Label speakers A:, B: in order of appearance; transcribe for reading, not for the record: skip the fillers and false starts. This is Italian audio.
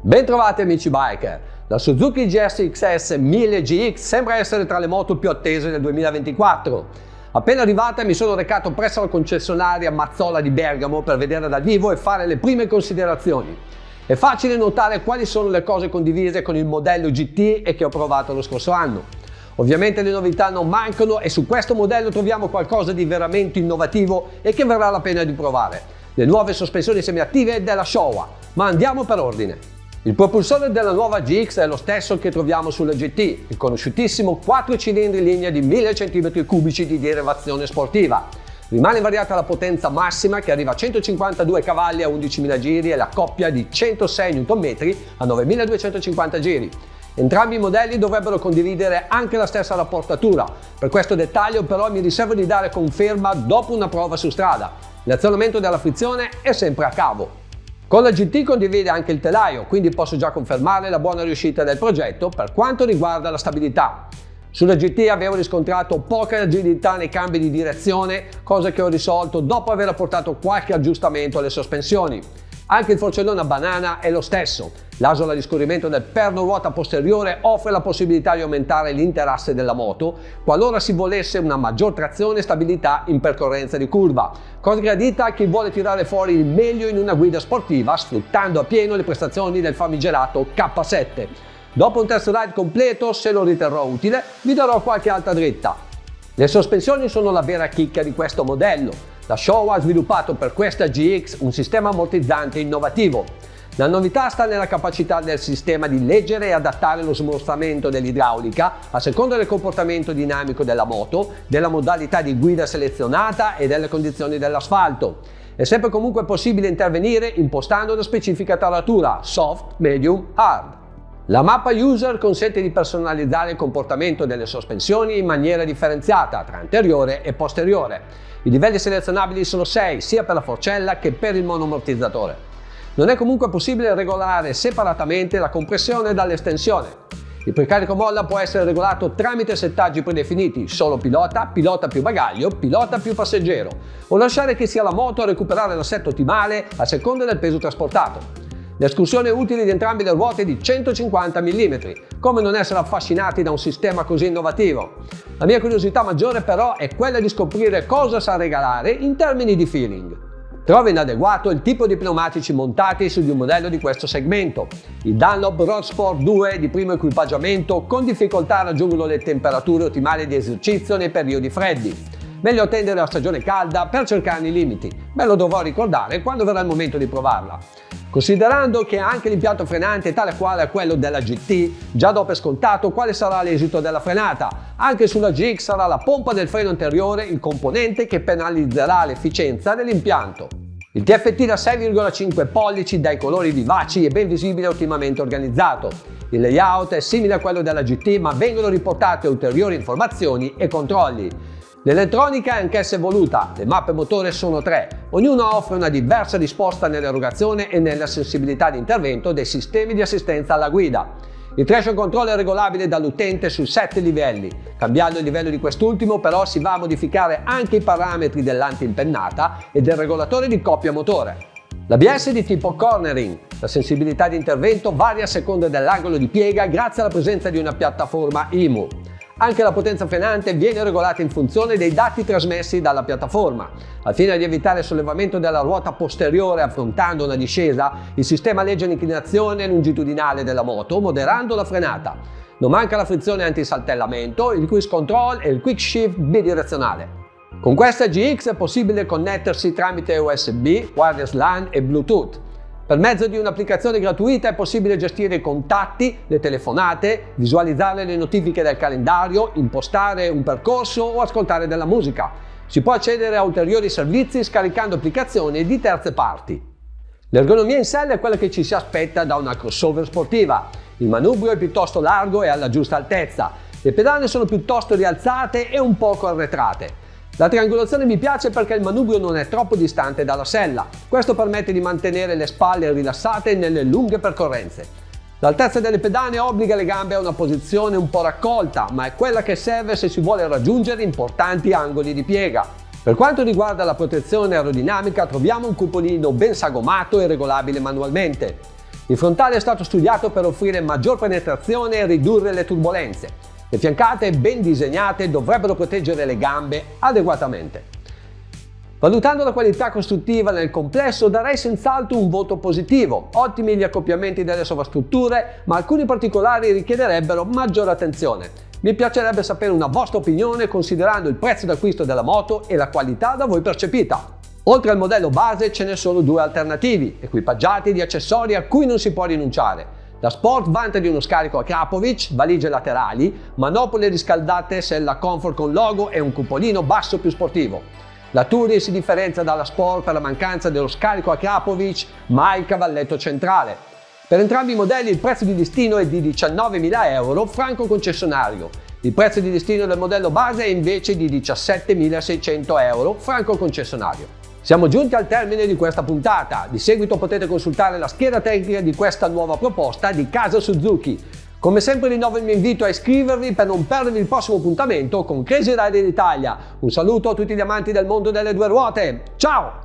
A: Bentrovati amici biker! La Suzuki GS XS 1000 GX sembra essere tra le moto più attese del 2024. Appena arrivata mi sono recato presso la concessionaria Mazzola di Bergamo per vedere dal vivo e fare le prime considerazioni. È facile notare quali sono le cose condivise con il modello GT e che ho provato lo scorso anno. Ovviamente le novità non mancano e su questo modello troviamo qualcosa di veramente innovativo e che varrà la pena di provare. Le nuove sospensioni semiattive della Showa, ma andiamo per ordine. Il propulsore della nuova GX è lo stesso che troviamo sulla GT, il conosciutissimo 4 cilindri in linea di 1000 cm3 di derivazione sportiva. Rimane invariata la potenza massima che arriva a 152 cavalli a 11.000 giri e la coppia di 106 Nm a 9.250 giri. Entrambi i modelli dovrebbero condividere anche la stessa rapportatura. Per questo dettaglio però mi riservo di dare conferma dopo una prova su strada. L'azionamento della frizione è sempre a cavo. Con la GT condivide anche il telaio, quindi posso già confermare la buona riuscita del progetto per quanto riguarda la stabilità. Sulla GT avevo riscontrato poca agilità nei cambi di direzione, cosa che ho risolto dopo aver apportato qualche aggiustamento alle sospensioni. Anche il forcellone a banana è lo stesso. L'asola di scorrimento del perno ruota posteriore offre la possibilità di aumentare l'interasse della moto qualora si volesse una maggior trazione e stabilità in percorrenza di curva, cosa gradita a chi vuole tirare fuori il meglio in una guida sportiva sfruttando appieno le prestazioni del famigerato K7. Dopo un test ride completo, se lo riterrò utile, vi darò qualche altra dritta. Le sospensioni sono la vera chicca di questo modello. La Showa ha sviluppato per questa GX un sistema ammortizzante innovativo. La novità sta nella capacità del sistema di leggere e adattare lo smorzamento dell'idraulica a seconda del comportamento dinamico della moto, della modalità di guida selezionata e delle condizioni dell'asfalto. È sempre comunque possibile intervenire impostando una specifica taratura, soft, medium, hard. La mappa user consente di personalizzare il comportamento delle sospensioni in maniera differenziata tra anteriore e posteriore. I livelli selezionabili sono 6 sia per la forcella che per il monoammortizzatore. Non è comunque possibile regolare separatamente la compressione dall'estensione. Il precarico molla può essere regolato tramite settaggi predefiniti, solo pilota, pilota più bagaglio, pilota più passeggero, o lasciare che sia la moto a recuperare l'assetto ottimale a seconda del peso trasportato. L'escursione utile di entrambe le ruote è di 150 mm, come non essere affascinati da un sistema così innovativo. La mia curiosità maggiore però è quella di scoprire cosa sa regalare in termini di feeling. Trovo inadeguato il tipo di pneumatici montati su di un modello di questo segmento. I Dunlop Road Sport 2 di primo equipaggiamento con difficoltà raggiungono le temperature ottimali di esercizio nei periodi freddi. Meglio attendere la stagione calda per cercare i limiti, me lo dovrò ricordare quando verrà il momento di provarla. Considerando che anche l'impianto frenante è tale quale a quello della GT, già do per scontato quale sarà l'esito della frenata. Anche sulla GX sarà la pompa del freno anteriore il componente che penalizzerà l'efficienza dell'impianto. Il TFT da 6,5 pollici dai colori vivaci e ben visibile e ottimamente organizzato. Il layout è simile a quello della GT ma vengono riportate ulteriori informazioni e controlli. L'elettronica è anch'essa evoluta, le mappe motore sono 3, ognuna offre una diversa risposta nell'erogazione e nella sensibilità di intervento dei sistemi di assistenza alla guida. Il traction control è regolabile dall'utente su 7 livelli. Cambiando il livello di quest'ultimo però si va a modificare anche i parametri dell'antiimpennata e del regolatore di coppia motore. L'ABS è di tipo cornering, la sensibilità di intervento varia a seconda dell'angolo di piega grazie alla presenza di una piattaforma IMU. Anche la potenza frenante viene regolata in funzione dei dati trasmessi dalla piattaforma. Al fine di evitare il sollevamento della ruota posteriore affrontando una discesa, il sistema legge l'inclinazione longitudinale della moto, moderando la frenata. Non manca la frizione antisaltellamento, il cruise control e il quick shift bidirezionale. Con questa GX è possibile connettersi tramite USB, wireless LAN e Bluetooth. Per mezzo di un'applicazione gratuita è possibile gestire i contatti, le telefonate, visualizzare le notifiche del calendario, impostare un percorso o ascoltare della musica. Si può accedere a ulteriori servizi scaricando applicazioni di terze parti. L'ergonomia in sé è quella che ci si aspetta da una crossover sportiva. Il manubrio è piuttosto largo e alla giusta altezza. Le pedane sono piuttosto rialzate e un poco arretrate. La triangolazione mi piace perché il manubrio non è troppo distante dalla sella. Questo permette di mantenere le spalle rilassate nelle lunghe percorrenze. L'altezza delle pedane obbliga le gambe a una posizione un po' raccolta, ma è quella che serve se si vuole raggiungere importanti angoli di piega. Per quanto riguarda la protezione aerodinamica troviamo un cupolino ben sagomato e regolabile manualmente. Il frontale è stato studiato per offrire maggior penetrazione e ridurre le turbolenze. Le fiancate ben disegnate dovrebbero proteggere le gambe adeguatamente. Valutando la qualità costruttiva nel complesso darei senz'altro un voto positivo. Ottimi gli accoppiamenti delle sovrastrutture, ma alcuni particolari richiederebbero maggiore attenzione. Mi piacerebbe sapere una vostra opinione considerando il prezzo d'acquisto della moto e la qualità da voi percepita. Oltre al modello base ce ne sono due alternativi, equipaggiati di accessori a cui non si può rinunciare. La Sport vanta di uno scarico a Krapovic, valigie laterali, manopole riscaldate Sella Comfort con logo e un cupolino basso più sportivo. La Touring si differenzia dalla Sport per la mancanza dello scarico a Krapovic, ma il cavalletto centrale. Per entrambi i modelli il prezzo di listino è di 19.000 euro franco concessionario. Il prezzo di listino del modello base è invece di 17.600 euro franco concessionario. Siamo giunti al termine di questa puntata. Di seguito potete consultare la scheda tecnica di questa nuova proposta di Casa Suzuki. Come sempre rinnovo il mio invito a iscrivervi per non perdervi il prossimo appuntamento con Crazy Rider Italia. Un saluto a tutti gli amanti del mondo delle due ruote. Ciao!